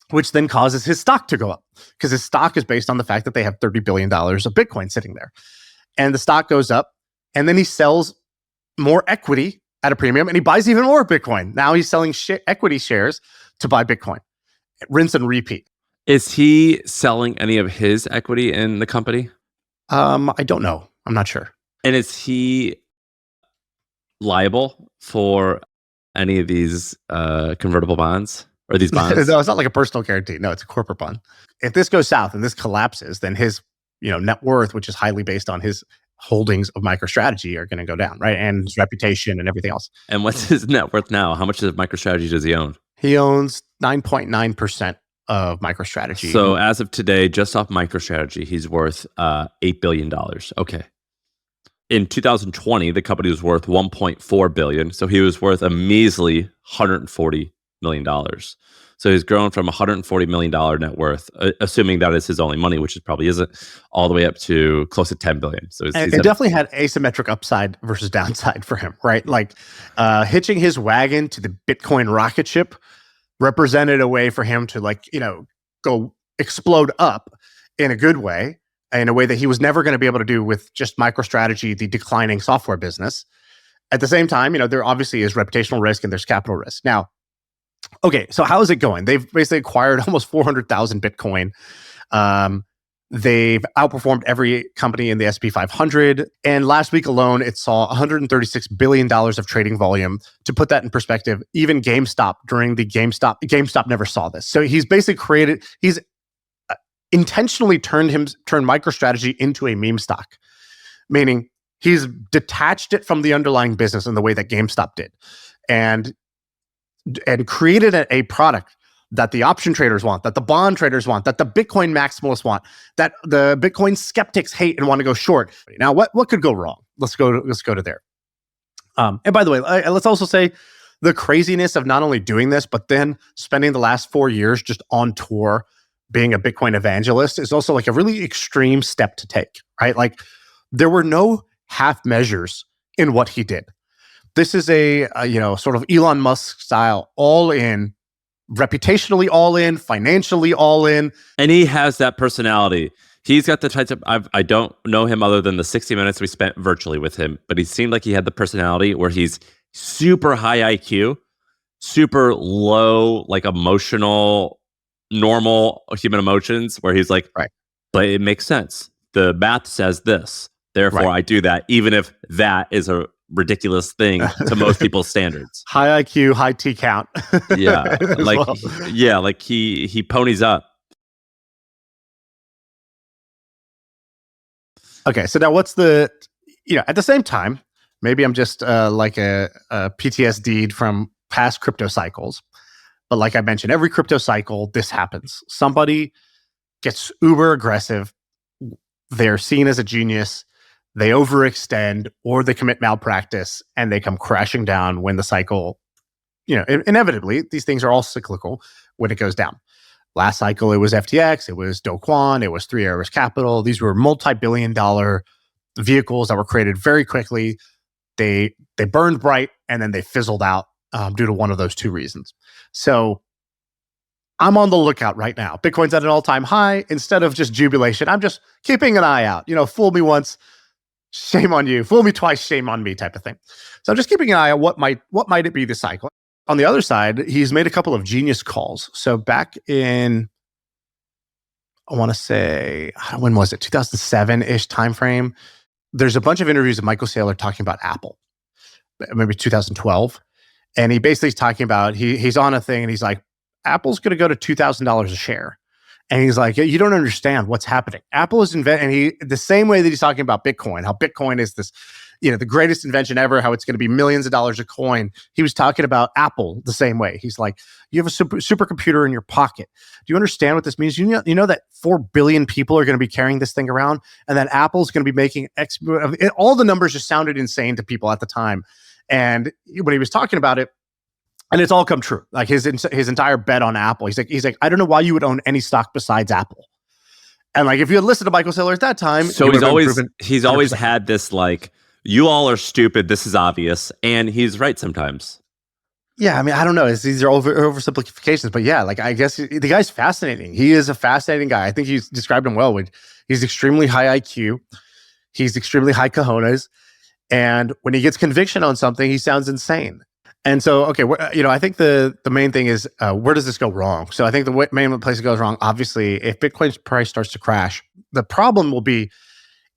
which then causes his stock to go up, because his stock is based on the fact that they have $30 billion of Bitcoin sitting there. And the stock goes up, and then he sells more equity at a premium, and he buys even more Bitcoin. Now he's selling equity shares to buy Bitcoin. Rinse and repeat. Is he selling any of his equity in the company? I don't know. I'm not sure. And is he liable for any of these convertible bonds or these bonds? No, it's not like a personal guarantee. No, it's a corporate bond. If this goes south and this collapses, then his net worth, which is highly based on his holdings of MicroStrategy, are going to go down, right? And his reputation and everything else. And what's his net worth now? How much of MicroStrategy does he own? He owns 9.9% of MicroStrategy. So as of today, just off MicroStrategy, he's worth $8 billion. Okay. In 2020, the company was worth $1.4 billion. So he was worth a measly $140 million. So he's grown from $140 million net worth, assuming that is his only money, which it probably isn't, all the way up to close to $10 billion. So it definitely had asymmetric upside versus downside for him, right? Like hitching his wagon to the Bitcoin rocket ship represented a way for him to go explode up in a good way, in a way that he was never going to be able to do with just MicroStrategy, the declining software business. At the same time, there obviously is reputational risk and there's capital risk. Now, okay, so how is it going? They've basically acquired almost 400,000 Bitcoin. They've outperformed every company in the S&P 500. And last week alone, it saw $136 billion of trading volume. To put that in perspective, even GameStop GameStop never saw this. So he's basically he's intentionally turned MicroStrategy into a meme stock, meaning he's detached it from the underlying business in the way that GameStop did, and created a product that the option traders want, that the bond traders want, that the Bitcoin maximalists want, that the Bitcoin skeptics hate and want to go short. Now, what could go wrong? Let's go to there. And by the way, let's also say the craziness of not only doing this, but then spending the last 4 years just on tour being a Bitcoin evangelist is also like a really extreme step to take, right? Like there were no half measures in what he did. This is a sort of Elon Musk style, all in, reputationally all in, financially all in. And he has that personality. He's got the types of, I don't know him other than the 60 minutes we spent virtually with him, but he seemed like he had the personality where he's super high IQ, super low, like emotional, normal human emotions, where he's like, right, but it makes sense. The math says this. Therefore, I do that, even if that is a ridiculous thing to most people's standards. High IQ, high T count. Yeah, like he ponies up. Okay, so now what's at the same time, maybe I'm just like a PTSD'd from past crypto cycles, but like I mentioned, every crypto cycle, this happens. Somebody gets uber aggressive. They're seen as a genius. They overextend or they commit malpractice and they come crashing down when the cycle, inevitably, these things are all cyclical when it goes down. Last cycle, it was FTX, it was Do Kwon, it was Three Arrows Capital. These were multi-billion-dollar vehicles that were created very quickly. They burned bright and then they fizzled out due to one of those two reasons. So I'm on the lookout right now. Bitcoin's at an all-time high. Instead of just jubilation, I'm just keeping an eye out. Fool me once, shame on you. Fool me twice, shame on me, type of thing. So I'm just keeping an eye on what might it be this cycle. On the other side, he's made a couple of genius calls. So back in, I want to say, when was it? 2007-ish timeframe. There's a bunch of interviews of Michael Saylor talking about Apple. maybe 2012. And he basically is talking about, he's on a thing and he's like, Apple's going to go to $2,000 a share. And he's like, you don't understand what's happening. Apple is the same way that he's talking about Bitcoin, how Bitcoin is this, the greatest invention ever, how it's going to be millions of dollars a coin. He was talking about Apple the same way. He's like, you have a supercomputer in your pocket. Do you understand what this means? You know that 4 billion people are going to be carrying this thing around, and that Apple's going to be making all the numbers just sounded insane to people at the time. And when he was talking about it, and it's all come true. Like his entire bet on Apple. He's like, I don't know why you would own any stock besides Apple. And like, if you had listened to Michael Saylor at that time, so he's always had this like, you all are stupid. This is obvious, and he's right sometimes. Yeah, I mean, I don't know. These are oversimplifications, but yeah, like I guess the guy's fascinating. He is a fascinating guy. I think he's described him well. He's extremely high IQ. He's extremely high cojones, and when he gets conviction on something, he sounds insane. And so, okay, I think the main thing is where does this go wrong? So I think the main place it goes wrong, obviously, if Bitcoin's price starts to crash, the problem will be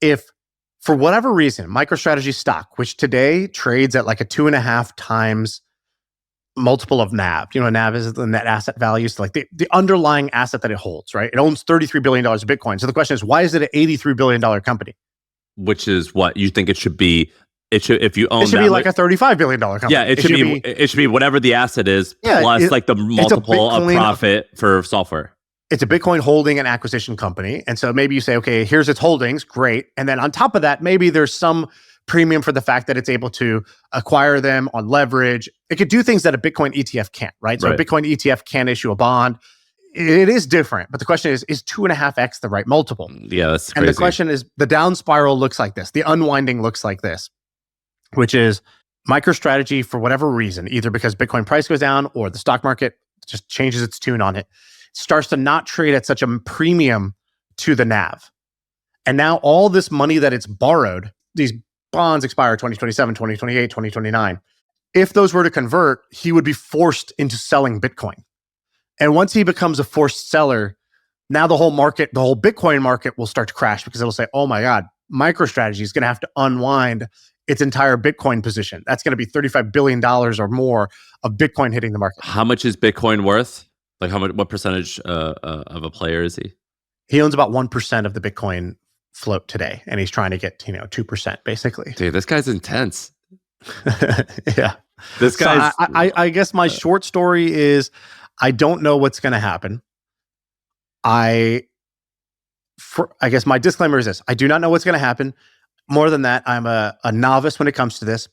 if, for whatever reason, MicroStrategy stock, which today trades at like a 2.5 times multiple of NAV. NAV is the net asset value, so like the underlying asset that it holds, right? It owns $33 billion of Bitcoin. So the question is, why is it an $83 billion company? Which is what you think it should be. It should, if you own, it should be like a $35 billion company. Yeah, it should be whatever the asset is, plus like the multiple of profit for software. It's a Bitcoin holding and acquisition company. And so maybe you say, okay, here's its holdings, great. And then on top of that, maybe there's some premium for the fact that it's able to acquire them on leverage. It could do things that a Bitcoin ETF can't, right? So a Bitcoin ETF can't issue a bond. It is different. But the question is 2.5x the right multiple? Yeah, that's crazy. And the question is, the down spiral looks like this. The unwinding looks like this, which is MicroStrategy, for whatever reason, either because Bitcoin price goes down or the stock market just changes its tune on it, starts to not trade at such a premium to the NAV. And now all this money that it's borrowed, these bonds expire 2027, 2028, 2029. If those were to convert, he would be forced into selling Bitcoin. And once he becomes a forced seller, now the whole Bitcoin market will start to crash because it'll say, oh my God, MicroStrategy is going to have to unwind its entire Bitcoin position. That's going to be $35 billion or more of Bitcoin hitting the market. How much is Bitcoin worth? Like what percentage of a player is he? He owns about 1% of the Bitcoin float today, and he's trying to get 2% basically. Dude, this guy's intense. Yeah, this guy's. So I guess my short story is I don't know what's going to happen. I guess my disclaimer is this: I do not know what's going to happen. More than that, I'm a novice when it comes to this.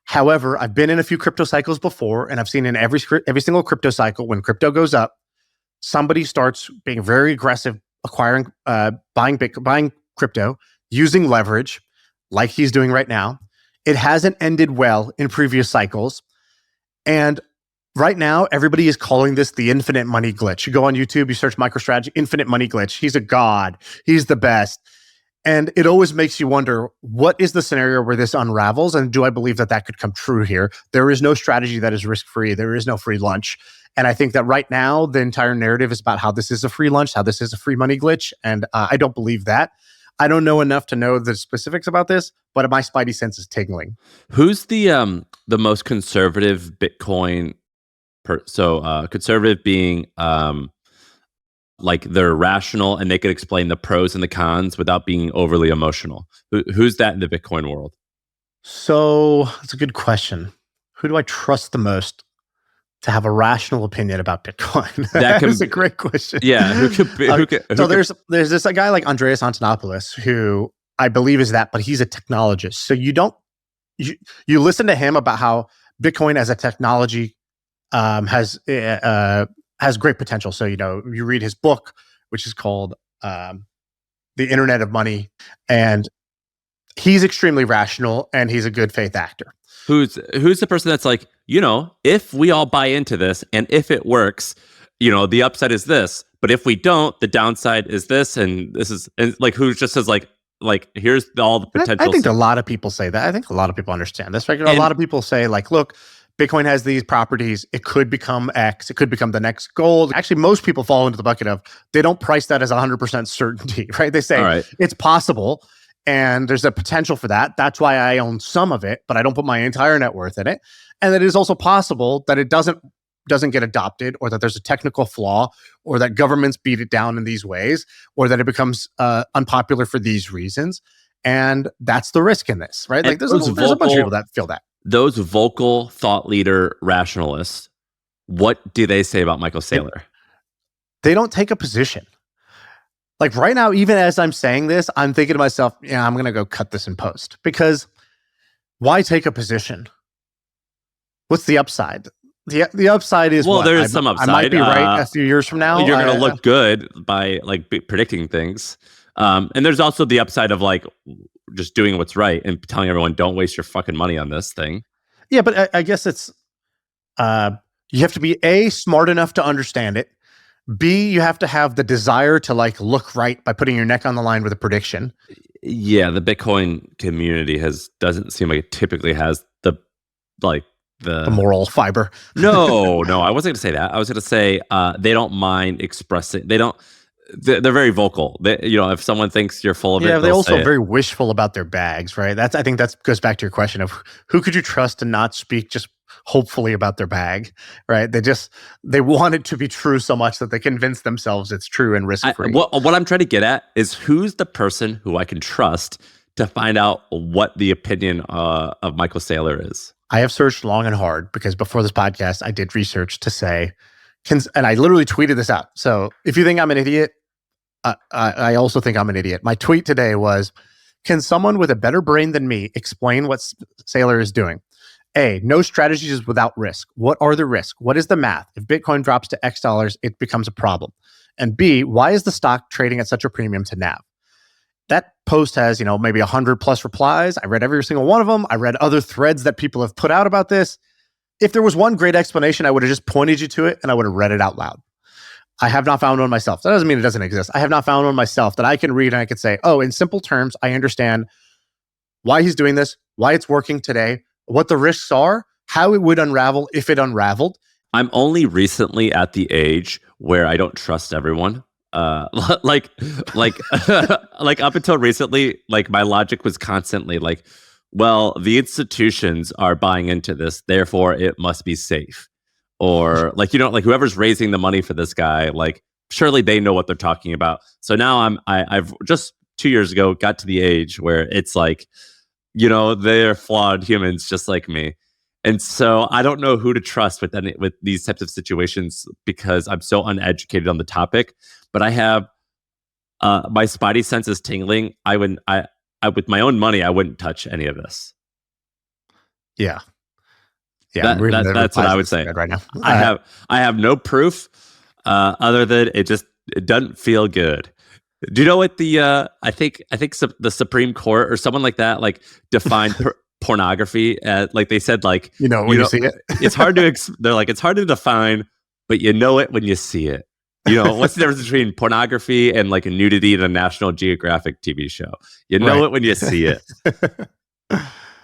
However, I've been in a few crypto cycles before, and I've seen in every single crypto cycle, when crypto goes up, somebody starts being very aggressive, acquiring, buying crypto, using leverage, like he's doing right now. It hasn't ended well in previous cycles. And right now, everybody is calling this the infinite money glitch. You go on YouTube, you search MicroStrategy, infinite money glitch. He's a god. He's the best. And it always makes you wonder, what is the scenario where this unravels? And do I believe that could come true here? There is no strategy that is risk-free. There is no free lunch. And I think that right now, the entire narrative is about how this is a free lunch, how this is a free money glitch. And I don't believe that. I don't know enough to know the specifics about this, but my spidey sense is tingling. Who's the most conservative Bitcoin? Conservative being like they're rational and they could explain the pros and the cons without being overly emotional. Who's that in the Bitcoin world? So that's a good question. Who do I trust the most to have a rational opinion about Bitcoin? That is a great question. Yeah. There's this guy like Andreas Antonopoulos, who I believe is that, but he's a technologist. So you listen to him about how Bitcoin as a technology has great potential. So, you read his book, which is called The Internet of Money, and he's extremely rational and he's a good faith actor. Who's the person that's like, if we all buy into this and if it works, the upside is this, but if we don't, the downside is this, and this is, and like, who just says like here's all the potential. I think a lot of people say that. I think a lot of people understand this. Right? A lot of people say like, look, Bitcoin has these properties. It could become X. It could become the next gold. Actually, most people fall into the bucket of they don't price that as 100% certainty, right? They say it's possible. And there's a potential for that. That's why I own some of it, but I don't put my entire net worth in it. And it is also possible that it doesn't get adopted, or that there's a technical flaw, or that governments beat it down in these ways, or that it becomes unpopular for these reasons. And that's the risk in this, right? Like there's a bunch of people that feel that. Those vocal thought leader rationalists, what do they say about Michael Saylor? They don't take a position. Like right now, even as I'm saying this, I'm thinking to myself, yeah, I'm going to go cut this in post, because why take a position? What's the upside? The upside is, well, there is some upside. I might be right a few years from now. You're going to look good by like predicting things. And there's also the upside of like just doing what's right and telling everyone, don't waste your fucking money on this thing. Yeah, but I guess it's, you have to be A, smart enough to understand it. B, you have to have the desire to like look right by putting your neck on the line with a prediction. Yeah, the Bitcoin community doesn't seem like it typically has the moral fiber. No, I wasn't going to say that. I was going to say they don't mind expressing. They're very vocal. If someone thinks you're full of it, they're also very wishful about their bags, right? I think that goes back to your question of who could you trust to not speak just hopefully about their bag, right? They want it to be true so much that they convince themselves it's true and risk-free. What I'm trying to get at is who's the person who I can trust to find out what the opinion of Michael Saylor is. I have searched long and hard, because before this podcast, I did research to say, and I literally tweeted this out. So if you think I'm an idiot, I also think I'm an idiot. My tweet today was, can someone with a better brain than me explain what Saylor is doing? A, no strategy is without risk. What are the risks? What is the math? If Bitcoin drops to X dollars, it becomes a problem. And B, why is the stock trading at such a premium to NAV? That post has, maybe 100 plus replies. I read every single one of them. I read other threads that people have put out about this. If there was one great explanation, I would have just pointed you to it and I would have read it out loud. I have not found one myself. That doesn't mean it doesn't exist. I have not found one myself that I can read and I could say, oh, in simple terms, I understand why he's doing this, why it's working today, what the risks are, how it would unravel if it unraveled. I'm only recently at the age where I don't trust everyone. Like up until recently, like my logic was constantly like, well, the institutions are buying into this, therefore it must be safe. Or like whoever's raising the money for this guy, like surely they know what they're talking about. So now I've just 2 years ago got to the age where it's like, they're flawed humans just like me. And so I don't know who to trust with these types of situations, because I'm so uneducated on the topic. But I have my spidey senses tingling. I with my own money, I wouldn't touch any of this. Yeah, that's what I would say right now. I have no proof other than it doesn't feel good. Do you know what the I think the Supreme Court or someone like that defined pornography as, like they said, like when you see it, it's hard to they're like, it's hard to define, but you know it when you see it. What's the difference between pornography and like a nudity in a National Geographic TV show? You know it when you see it.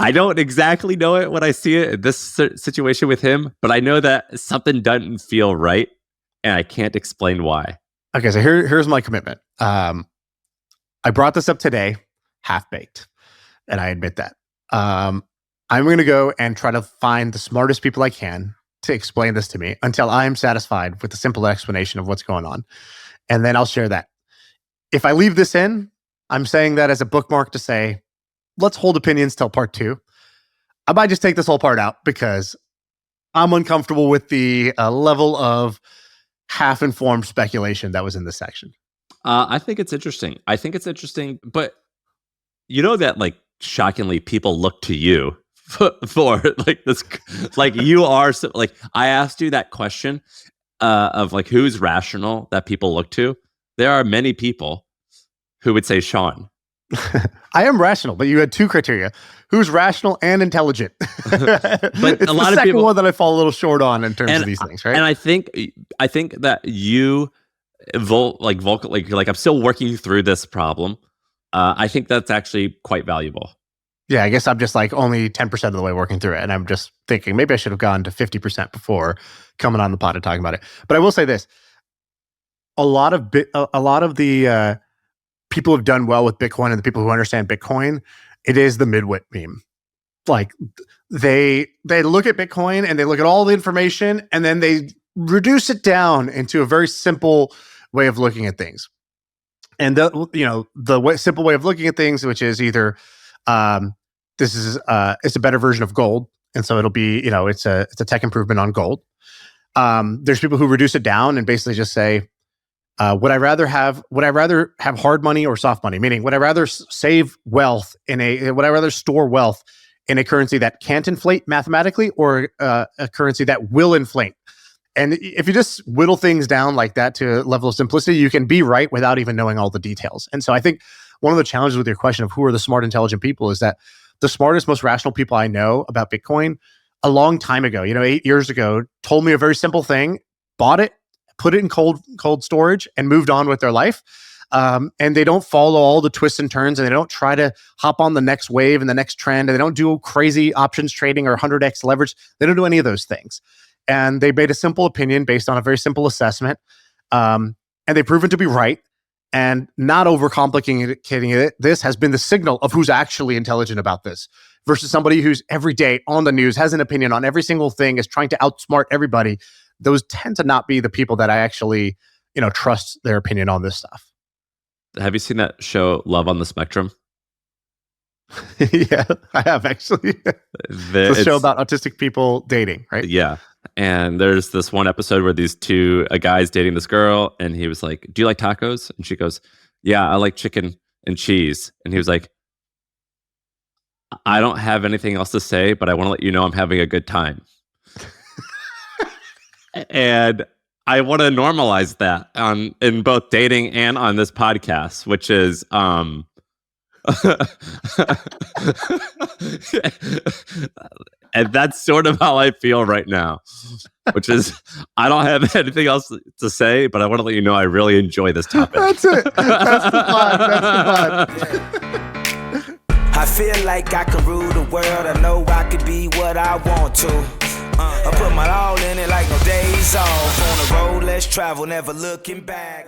I don't exactly know it when I see it in this situation with him, but I know that something doesn't feel right, and I can't explain why. Okay, so here's my commitment. I brought this up today, half-baked, and I admit that. I'm going to go and try to find the smartest people I can to explain this to me until I'm satisfied with the simple explanation of what's going on. And then I'll share that. If I leave this in, I'm saying that as a bookmark to say, let's hold opinions till part 2. I might just take this whole part out because I'm uncomfortable with the level of half-informed speculation that was in this section. I think it's interesting. But that like shockingly people look to you for like this, like you are like, I asked you that question of like who's rational that people look to. There are many people who would say Shaan. I am rational, but you had 2 criteria: who's rational and intelligent. But it's a lot of second people, one that I fall a little short on in terms of these things, right? And I think that you vocal, like I'm still working through this problem. I think that's actually quite valuable. Yeah, I guess I'm just like only 10% of the way working through it, and I'm just thinking maybe I should have gone to 50% before coming on the pod and talking about it. But I will say this: a lot of the people have done well with Bitcoin and the people who understand Bitcoin, it is the midwit meme. Like they look at Bitcoin and they look at all the information and then they reduce it down into a very simple way of looking at things. And the simple way of looking at things, which is either it's a better version of gold, and so it'll be it's a tech improvement on gold. There's people who reduce it down and basically just say, would I rather have hard money or soft money? Meaning, would I rather save wealth would I rather store wealth in a currency that can't inflate mathematically, or a currency that will inflate? And if you just whittle things down like that to a level of simplicity, you can be right without even knowing all the details. And so I think one of the challenges with your question of who are the smart, intelligent people is that the smartest, most rational people I know about Bitcoin a long time ago, 8 years ago, told me a very simple thing, bought it, put it in cold storage, and moved on with their life. And they don't follow all the twists and turns, and they don't try to hop on the next wave and the next trend, and they don't do crazy options trading or 100x leverage. They don't do any of those things. And they made a simple opinion based on a very simple assessment. And they've proven to be right, and not overcomplicating it. This has been the signal of who's actually intelligent about this versus somebody who's every day on the news, has an opinion on every single thing, is trying to outsmart everybody. Those tend to not be the people that I actually, trust their opinion on this stuff. Have you seen that show, Love on the Spectrum? Yeah, I have actually. It's a show about autistic people dating, right? Yeah. And there's this one episode where a guy's dating this girl, and he was like, do you like tacos? And she goes, yeah, I like chicken and cheese. And he was like, I don't have anything else to say, but I want to let you know I'm having a good time. And I want to normalize that in both dating and on this podcast, which is and that's sort of how I feel right now, which is I don't have anything else to say, but I want to let you know I really enjoy this topic. That's it. That's the vibe. I feel like I can rule the world. I know I could be what I want to. I put my all in it like no days off. On the road, let's travel, never looking back.